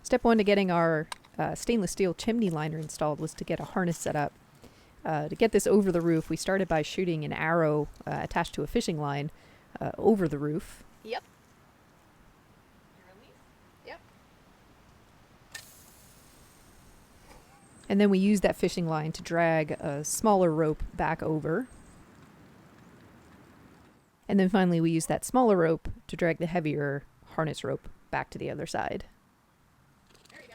Step one to getting our stainless steel chimney liner installed was to get a harness set up. To get this over the roof, we started by shooting an arrow attached to a fishing line over the roof. Yep. You release? Yep. And then we used that fishing line to drag a smaller rope back over. And then finally we used that smaller rope to drag the heavier harness rope back to the other side. There you go.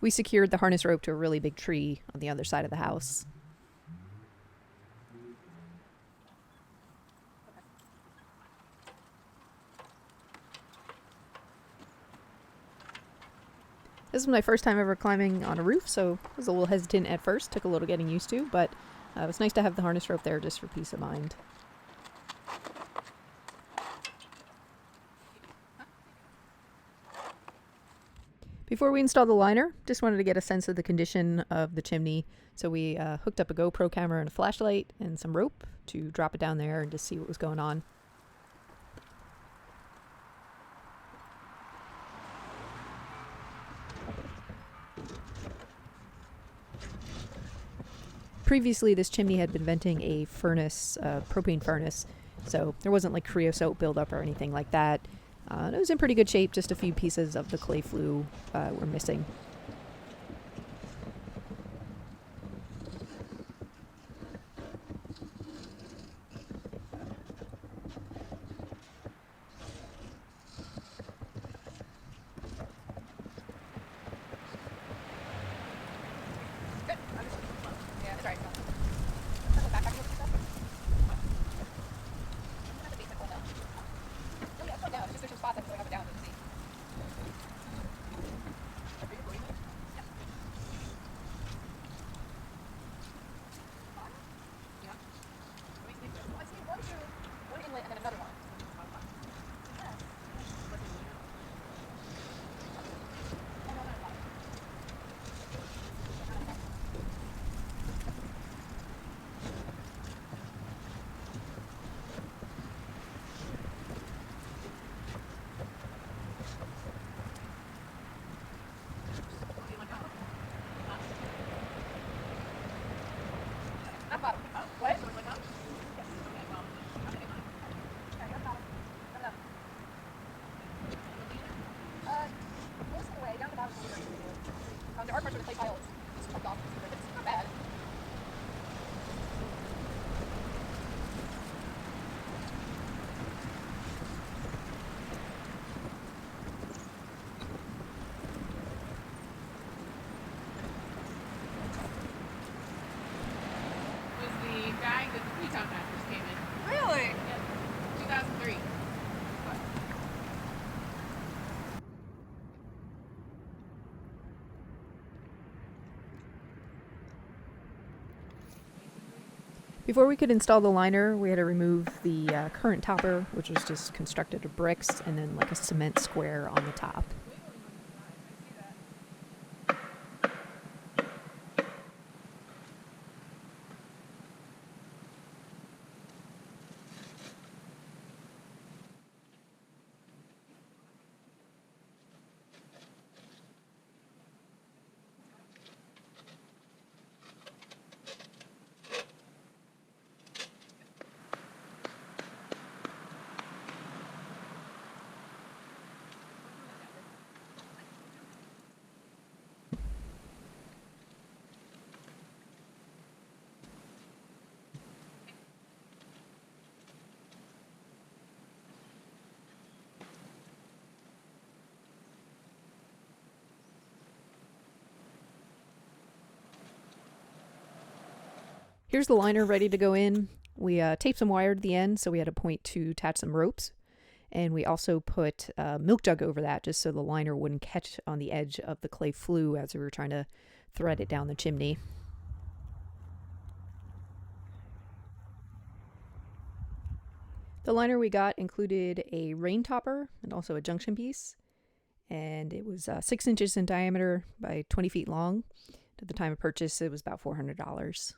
We secured the harness rope to a really big tree on the other side of the house. This was my first time ever climbing on a roof, so I was a little hesitant at first. Took a little getting used to, but it was nice to have the harness rope there just for peace of mind. Before we installed the liner, just wanted to get a sense of the condition of the chimney. So we hooked up a GoPro camera and a flashlight and some rope to drop it down there and just see what was going on. Previously, this chimney had been venting a furnace, propane furnace, so there wasn't like creosote buildup or anything like that. It was in pretty good shape, just a few pieces of the clay flue were missing. Good. Yeah, that's right. Circle back a little bit. Not the basement one though. Oh yeah, it's going down. It's just there's some spots that's going up and down. You can see. Yeah. Well, I see one inlet and then another one. Yeah. Not bottom. What? Yes. Okay, well, yeah, you're bottom. Coming up. Most of the way down the bottom. There are parts where the clay tile is chopped off, but it's not bad. Was the guy that the Pre-Town Mattress came in. Really? Yep. 2003. Before we could install the liner, we had to remove the current topper, which was just constructed of bricks and then like a cement square on the top. Here's the liner ready to go in. We taped some wire to the end, so we had a point to attach some ropes. And we also put a milk jug over that just so the liner wouldn't catch on the edge of the clay flue as we were trying to thread it down the chimney. The liner we got included a rain topper and also a junction piece. And it was 6 inches in diameter by 20 feet long. At the time of purchase, it was about $400.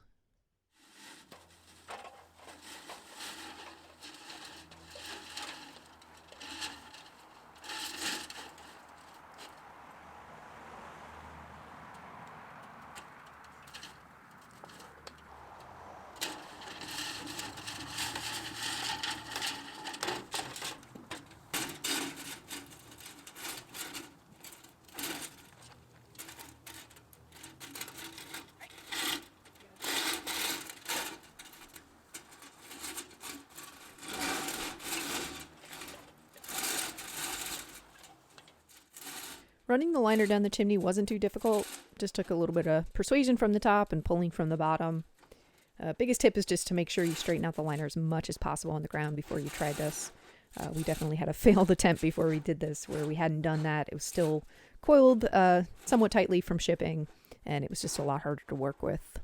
Running the liner down the chimney wasn't too difficult. Just took a little bit of persuasion from the top and pulling from the bottom. Biggest tip is just to make sure you straighten out the liner as much as possible on the ground before you try this. We definitely had a failed attempt before we did this where we hadn't done that. It was still coiled somewhat tightly from shipping, and it was just a lot harder to work with.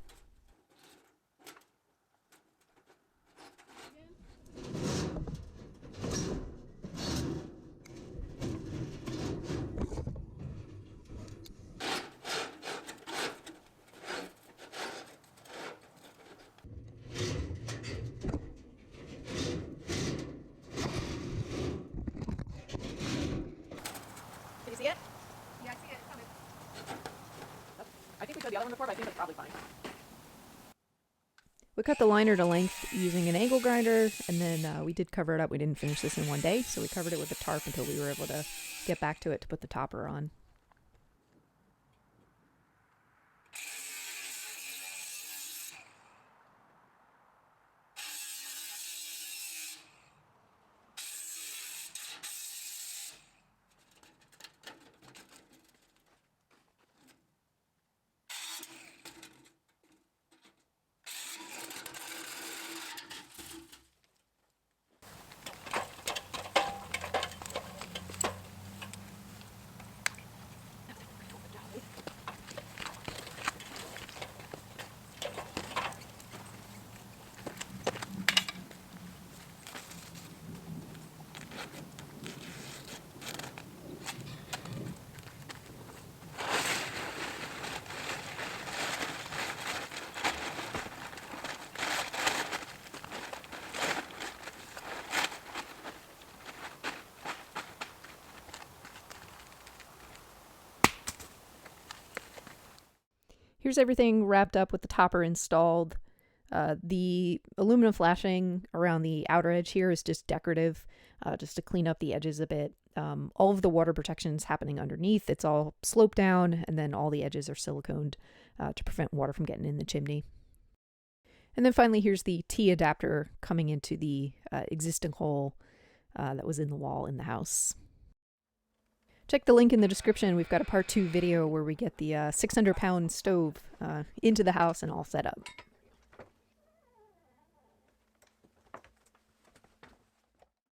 Can you see it? Yeah, I see it. It's coming. I think we showed the other one before, but I think that's probably fine. We cut the liner to length using an angle grinder, and then we did cover it up. We didn't finish this in one day, so we covered it with a tarp until we were able to get back to it to put the topper on. Here's everything wrapped up with the topper installed. The aluminum flashing around the outer edge here is just decorative, just to clean up the edges a bit. All of the water protection is happening underneath. It's all sloped down, and then all the edges are siliconed to prevent water from getting in the chimney. And then finally, here's the T adapter coming into the existing hole that was in the wall in the house. Check the link in the description. We've got a part 2 video where we get the 600-pound stove into the house and all set up.